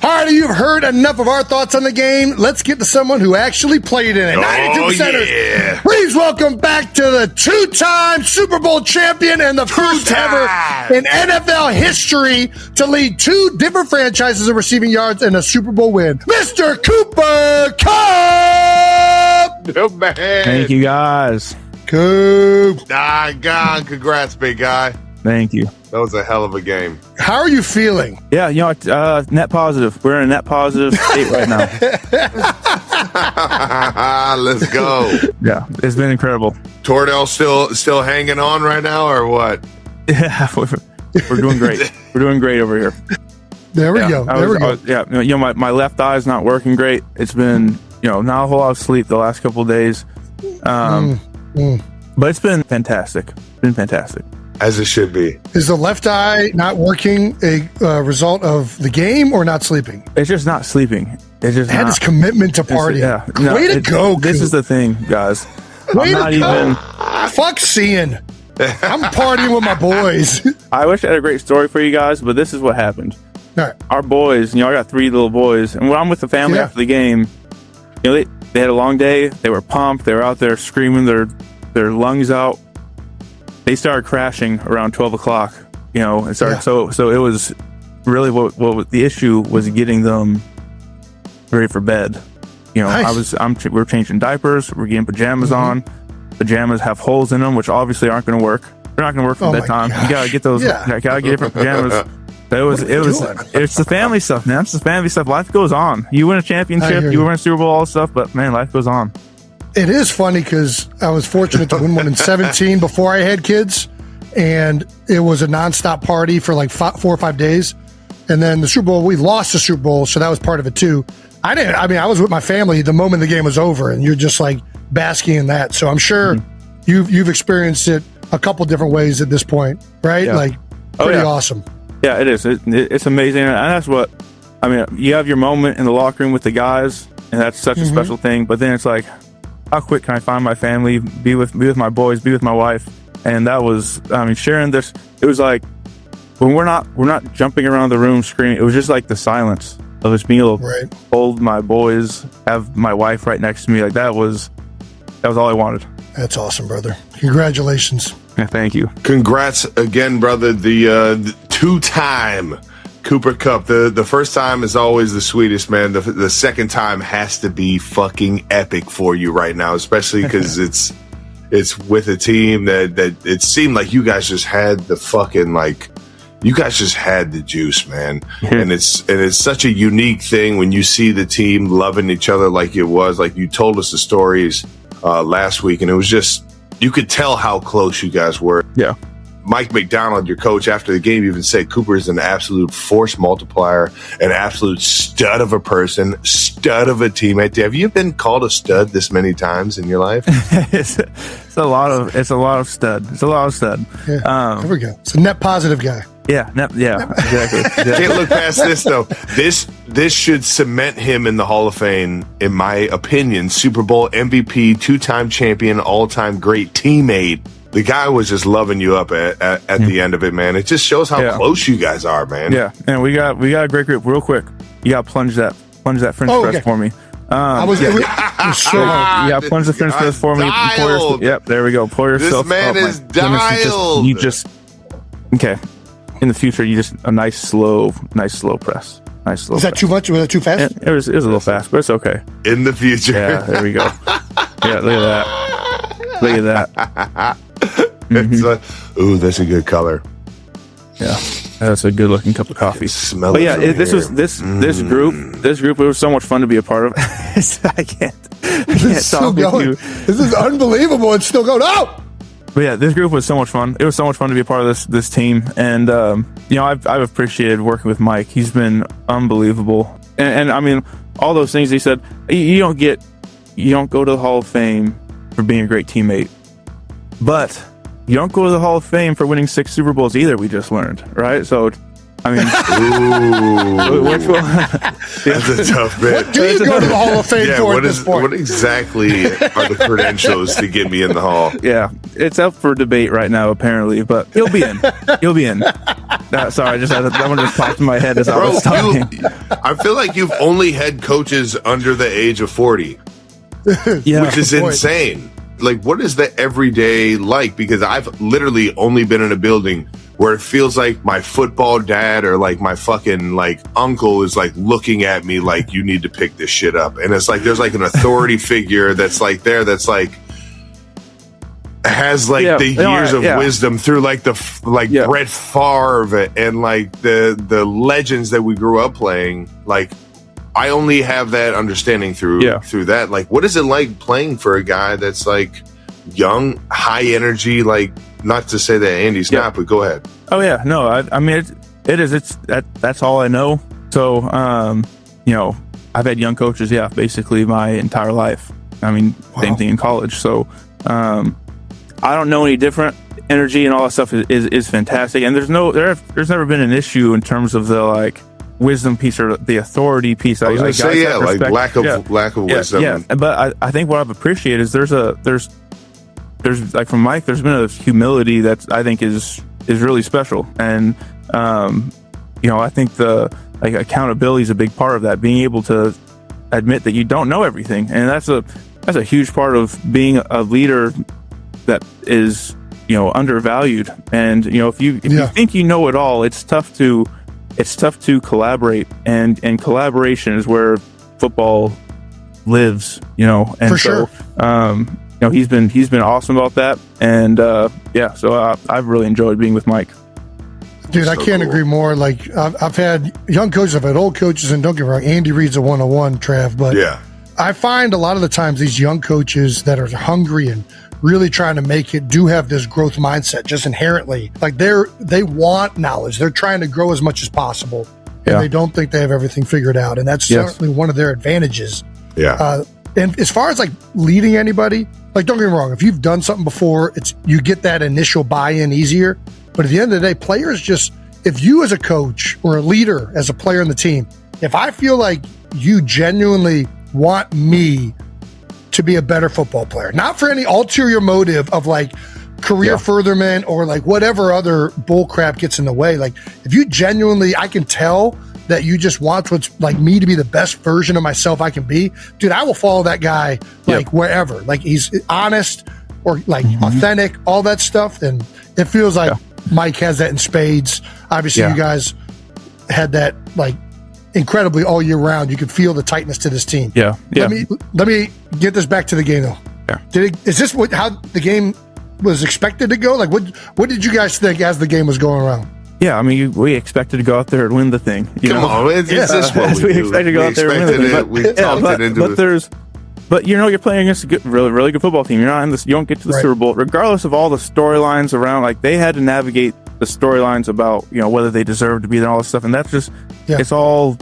All right, you've heard enough of our thoughts on the game. Let's get to someone who actually played in it. 92%ers. Yeah. Please welcome back to the two-time Super Bowl champion and the first ever in NFL history to lead two different franchises in receiving yards and a Super Bowl win, Mr. Cooper Kupp. No, man. Thank you, guys. Coop. God, congrats, big guy. Thank you. That was a hell of a game. How are you feeling? Yeah, net positive. We're in a net positive state right now. Let's go. Yeah, it's been incredible. Tordell still hanging on right now, or what? Yeah, we're doing great. We're doing great over here. There we go. My left eye is not working great. It's been, not a whole lot of sleep the last couple of days. But it's been fantastic. As it should be. Is the left eye not working a result of the game or not sleeping? It's just not sleeping. It's just had his commitment to partying. Way to go, This Coop. is the thing, guys. Way I'm to not go. even. Fuck seeing. I'm partying with my boys. I wish I had a great story for you guys, but this is what happened. All right. Our boys, I got 3 little boys, and when I'm with the family after the game, they had a long day. They were pumped. They were out there screaming their lungs out. They started crashing around 12 o'clock, and started, so it was really what the issue was getting them ready for bed. Nice. We're changing diapers, we're getting pajamas on. Pajamas have holes in them, which obviously aren't going to work. They're not going to work for bedtime. You gotta get those. Yeah. You gotta get different pajamas. It's the family stuff, man. It's the family stuff. Life goes on. You win a championship, you win a Super Bowl, all this stuff, but man, life goes on. It is funny because I was fortunate to win one in 17 before I had kids, and it was a nonstop party for like 4 or 5 days. And then the Super Bowl, we lost the Super Bowl, so that was part of it too. I was with my family the moment the game was over, and you're just like basking in that. So I'm sure you've experienced it a couple different ways at this point, right? Yeah. Like pretty awesome. Yeah, it is. It's amazing, and that's what you have your moment in the locker room with the guys, and that's such a special thing. But then it's like, how quick can I find my family, be with my boys, be with my wife? And that was, sharing this. It was like when we're not jumping around the room screaming. It was just like the silence of just being able to hold my boys, have my wife right next to me. Like that was all I wanted. That's awesome, brother. Congratulations. Yeah, thank you. Congrats again, brother. The two-time Cooper Kupp. The first time is always the sweetest, man. The second time has to be fucking epic for you right now, especially because it's with a team that it seemed like you guys just had the fucking you guys just had the juice, man. And it's such a unique thing when you see the team loving each other like it was. Like you told us the stories last week, and it was just, you could tell how close you guys were. Yeah. Mike McDonald, your coach, after the game even said Cooper is an absolute force multiplier, an absolute stud of a person, stud of a teammate. Have you been called a stud this many times in your life? It's a lot of stud. It's a lot of stud. Yeah, there we go. It's a net positive guy. Yeah, exactly. Can't look past this though. This should cement him in the Hall of Fame, in my opinion. Super Bowl MVP, 2-time champion, all-time great teammate. The guy was just loving you up at the end of it, man. It just shows how close you guys are, man. Yeah, and we got a great group. Real quick, you got to plunge that French press for me. Plunge the French press for me. Yep, there we go. Pour yourself. This man is dialed. You just okay. In the future, you just a nice slow press. Nice slow. Is that too much? Was that too fast? It was a little fast, but it's okay. In the future. Yeah, there we go. Yeah, look at that. Ooh, that's a good color. Yeah, that's a good looking cup of coffee. Smell but it. Yeah, from this here. was this group. It was so much fun to be a part of. I can't talk with you. This is unbelievable. It's still going. Oh! But yeah, this group was so much fun. It was so much fun to be a part of this team, and I've appreciated working with Mike. He's been unbelievable, and I mean all those things he said. You don't go to the Hall of Fame for being a great teammate, but you don't go to the Hall of Fame for winning 6 Super Bowls either. We just learned, right? So I mean, which one? That's a tough bit. What do you go to the Hall of Fame Yeah, for at this point? what exactly are the credentials to get me in the Hall? Yeah, it's up for debate right now, apparently, but he'll be in. He'll be in. Sorry, I just had that one just popped in my head as I was talking. I feel like you've only had coaches under the age of 40, Yeah, which is insane. Like, what is the everyday like? Because I've literally only been in a building where it feels like my football dad or like my fucking like uncle is like looking at me like, you need to pick this shit up. And it's like, there's like an authority figure that's like there, that's like, has like the years of wisdom through like Brett Favre and like the legends that we grew up playing. Like, I only have that understanding through that. Like, what is it like playing for a guy that's like young, high energy? Like, not to say that Andy's not, but go ahead. Oh yeah, no, I mean it is. It's that's all I know. So you know, I've had young coaches, basically my entire life. I mean, same thing in college. So I don't know any different. Energy and all that stuff is fantastic, and there's never been an issue in terms of the like wisdom piece or the authority piece. I was gonna say like lack of wisdom. Yeah, but I think what I've appreciated is there's like from Mike, there's been a humility that I think is really special, and you know, I think the like accountability is a big part of that. Being able to admit that you don't know everything, and that's a huge part of being a leader that is, you know, undervalued. And you know, if you think you know it all, it's tough to collaborate, and collaboration is where football lives, you know. And For sure. You know, he's been awesome about that, and so I've really enjoyed being with Mike. Dude, I can't agree more. Like, I've had young coaches, I've had old coaches, and don't get me wrong, Andy Reid's a 101, Trav, but I find a lot of the times these young coaches that are hungry and really trying to make it do have this growth mindset just inherently. Like, they want knowledge. They're trying to grow as much as possible, and they don't think they have everything figured out, and that's certainly one of their advantages. And as far as like leading anybody, like, don't get me wrong, if you've done something before, you get that initial buy-in easier. But at the end of the day, players just, if you as a coach or a leader as a player in the team, if I feel like you genuinely want me to be a better football player, not for any ulterior motive of like career furtherment or like whatever other bull crap gets in the way. Like, if you genuinely, I can tell that you just want what's like me to be the best version of myself I can be, dude, I will follow that guy like wherever. Like, he's honest or like authentic, all that stuff. And it feels like Mike has that in spades. Obviously, you guys had that like incredibly all year round. You could feel the tightness to this team. Let me get this back to the game though. Is this how the game was expected to go? Like, what did you guys think as the game was going around? Yeah, I mean, we expected to go out there and win the thing. Come on, it's just what we do. Expected to go out there and win the thing. We talked it into it. But you know, you're playing against a really good football team. You're not in this. You don't get to the Super Bowl, regardless of all the storylines around. Like, they had to navigate the storylines about, you know, whether they deserve to be there, all this stuff, and that's just it's all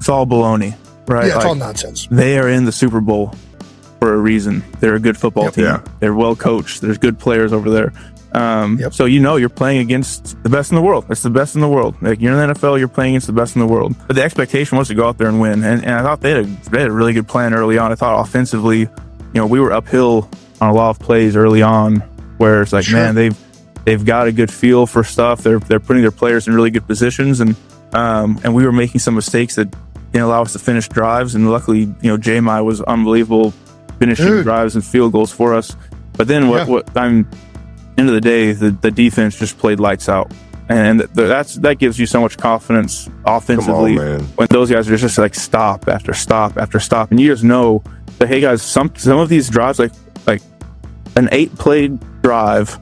baloney, right? Yeah, it's all nonsense. They are in the Super Bowl for a reason. They're a good football team. Yeah. They're well coached. There's good players over there. So you know you're playing against the best in the world. It's the best in the world. Like, you're in the NFL, you're playing against the best in the world. But the expectation was to go out there and win. And I thought they had a really good plan early on. I thought offensively, you know, we were uphill on a lot of plays early on, where it's like, man, they've got a good feel for stuff. They're putting their players in really good positions, and we were making some mistakes that didn't allow us to finish drives. And luckily, you know, J-My was unbelievable finishing drives and field goals for us. But then end of the day, the defense just played lights out, and that gives you so much confidence offensively when those guys are just like stop after stop after stop, and you just know that, hey guys, some of these drives, like an 8-play drive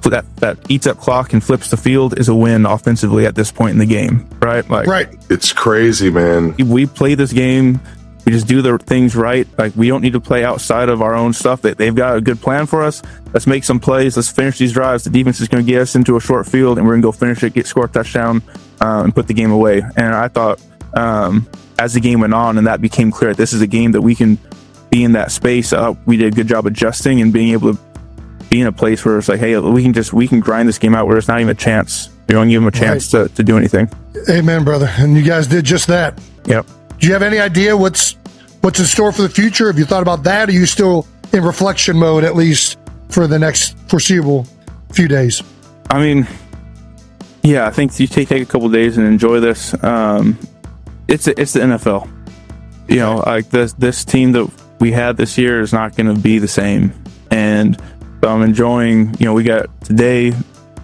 that eats up clock and flips the field, is a win offensively at this point in the game, right? Like, it's crazy, man. We play this game. We just do the things right. Like, we don't need to play outside of our own stuff. They've got a good plan for us. Let's make some plays. Let's finish these drives. The defense is going to get us into a short field, and we're going to go finish it, score a touchdown, and put the game away. And I thought, as the game went on and that became clear, this is a game that we can be in that space. We did a good job adjusting and being able to be in a place where it's like, hey, we can grind this game out where there's not even a chance You don't give them a chance to do anything. Amen, brother. And you guys did just that. Yep. Do you have any idea what's in store for the future? Have you thought about that? Or are you still in reflection mode, at least for the next foreseeable few days? I mean, yeah, I think you take a couple days and enjoy this. It's the NFL. You know, like this team that we had this year is not going to be the same. And so I'm enjoying, you know, we got today,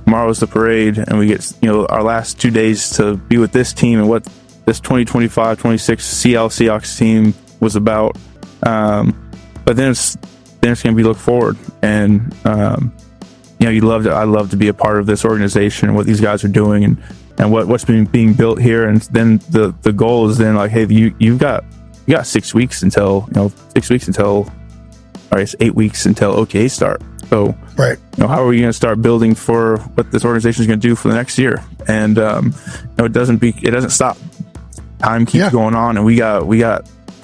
tomorrow's the parade, and we get, you know, our last 2 days to be with this team and what this 2025-26 Seattle Seahawks team was about. But then it's going to be look forward. And, you know, I love to be a part of this organization and what these guys are doing and what's being built here. And then the goal is then like, hey, you got 6 weeks until, it's 8 weeks until OTA start. So, right. You know, how are we going to start building for what this organization is going to do for the next year? And, you know, it doesn't stop. Time keeps going on. And we got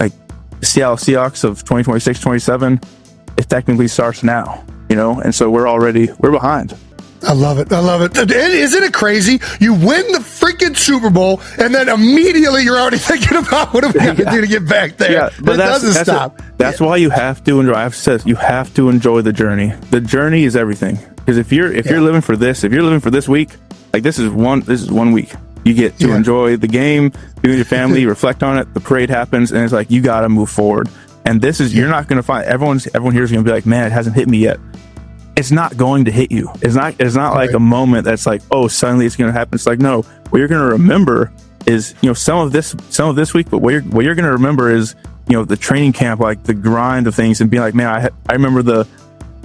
like the Seattle Seahawks of 2026-27. It technically starts now, you know? And so we're behind. I love it. Isn't it crazy? You win the freaking Super Bowl, and then immediately you're already thinking about what are we going to do to get back there. Yeah, but it doesn't stop. That's why you have to enjoy. I've said you have to enjoy the journey. The journey is everything. Because if you're living for this, if you're living for this week, like this is 1 week. You get to enjoy the game, be with your family, reflect on it. The parade happens, and it's like you got to move forward. And this is you're not going to find everyone here is going to be like, man, it hasn't hit me yet. It's not going to hit you. It's not like a moment that's like, oh, suddenly it's going to happen. It's like, no, what you're going to remember is, you know, some of this week, but what you're going to remember is, you know, the training camp, like the grind of things, and being like, man, I remember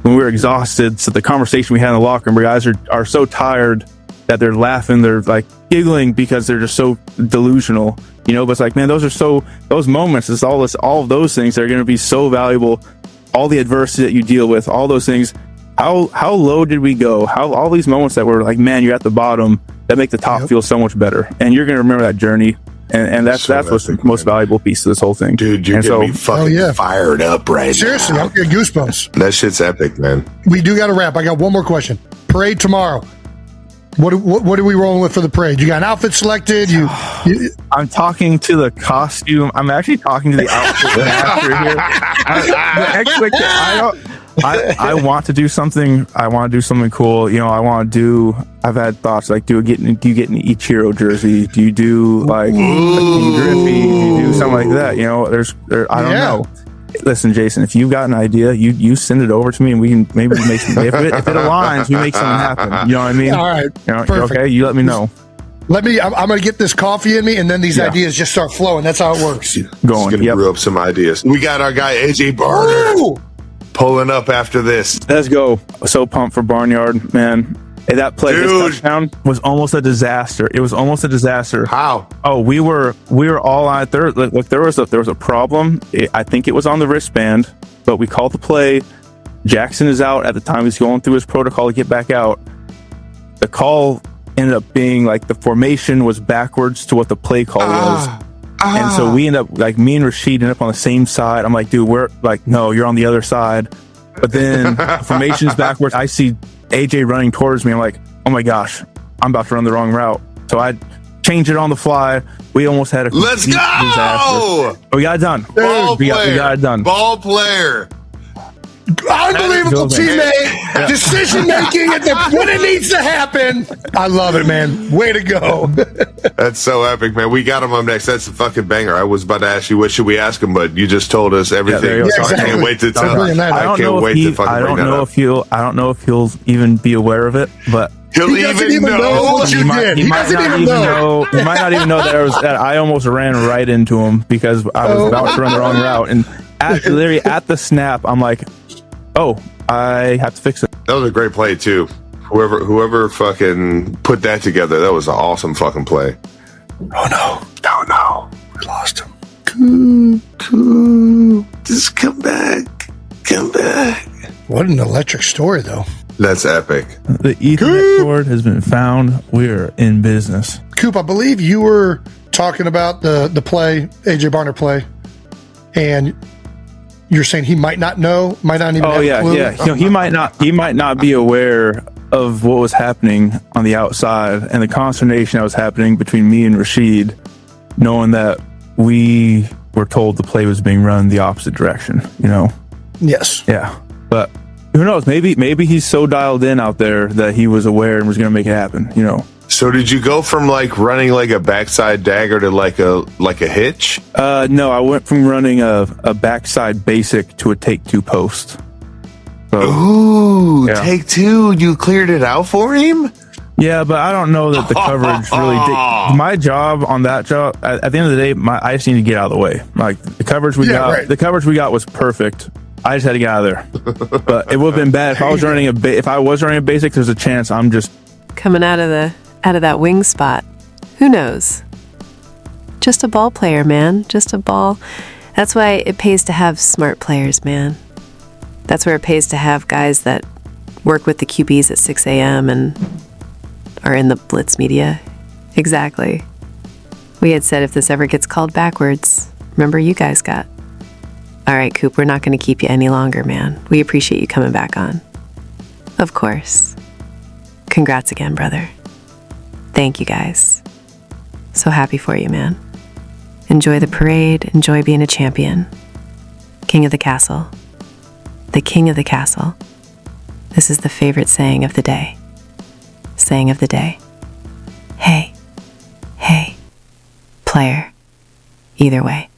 when we were exhausted. So the conversation we had in the locker room, where guys are so tired that they're laughing, they're like giggling because they're just so delusional, you know. But it's like, man, those moments, it's all of those things that are going to be so valuable. All the adversity that you deal with, all those things. How low did we go? How all these moments that were like, man, you're at the bottom, that make the top feel so much better. And you're going to remember that journey. And that's what's the most valuable piece of this whole thing. Dude, you're getting me fucking fired up right Seriously, now. I'm getting goosebumps. That shit's epic, man. We do got to wrap. I got one more question. Parade tomorrow. What are we rolling with for the parade? You got an outfit selected? I'm talking to the costume. I'm actually talking to the outfit master here. I want to do something. I want to do something cool. You know, I've had thoughts like, do you get an Ichiro jersey? Do you do like a King Griffey? Do you do something like that? You know, I don't know. Listen, Jason, if you've got an idea, you send it over to me, and we can maybe make something. If it aligns, we make something happen. You know what I mean? All right. You know, okay, you let me know. I'm going to get this coffee in me, and then these ideas just start flowing. That's how it works. Just going to brew up some ideas. We got our guy AJ Barner pulling up after this. Let's go. So pumped for Barnyard, man. Hey, that play, this touchdown was almost a disaster. It was almost a disaster. How? Oh, we were all out there. Look, there was a problem. I think it was on the wristband, but we called the play. Jackson is out at the time. He's going through his protocol to get back out. The call ended up being like the formation was backwards to what the play call was. And so we end up, like, me and Rashid end up on the same side. I'm like, dude, we're like, no, you're on the other side. But then the formation's backwards. I see AJ running towards me. I'm like, oh my gosh, I'm about to run the wrong route. So I changed it on the fly. We almost had a let's go disaster. But we got it done. We got it done. Ball player. Unbelievable teammate, decision making when it needs to happen. I love it, man. Way to go. That's so epic, man. We got him up next. That's a fucking banger. I was about to ask you what should we ask him, but you just told us everything. Yeah, exactly. I can't wait to tell. I don't know if he'll even be aware of it, but He'll even know what you did. He might not even know. He might not even know that I almost ran right into him because I was about to run the wrong route, and literally at the snap, I'm like, oh, I have to fix it. That was a great play too. Whoever fucking put that together, that was an awesome fucking play. Oh no, we lost Cool. him. Just come back. What an electric story, though. That's epic. The Ethernet cord has been found. We're in business. Coop, I believe you were talking about the play, AJ Barner play, and you're saying he might not know, might not even have a clue. Yeah. You know, he might not be aware of what was happening on the outside and the consternation that was happening between me and Rashid, knowing that we were told the play was being run the opposite direction, you know? Yes. Yeah. But who knows? Maybe he's so dialed in out there that he was aware and was going to make it happen, you know? So did you go from like running like a backside dagger to like a hitch? No, I went from running a backside basic to a take two post. So, Ooh, yeah. Take two. You cleared it out for him? Yeah, but I don't know that the coverage really did. My job on that job, at the end of the day, I just need to get out of the way. Like the coverage we got, right. the coverage we got was perfect. I just had to get out of there. But it would have been bad if I was running a basic. There's a chance I'm just coming out of that wing spot. Who knows? Just a ball player, man. Just a ball. That's why it pays to have smart players, man. That's where it pays to have guys that work with the QBs at 6 a.m. and are in the blitz media. Exactly. We had said if this ever gets called backwards, remember you guys got. All right, Coop, we're not going to keep you any longer, man. We appreciate you coming back on. Of course. Congrats again, brother. Thank you, guys. So happy for you, man. Enjoy the parade. Enjoy being a champion. King of the castle. The king of the castle. This is the favorite saying of the day. Saying of the day. Hey, player. Either way.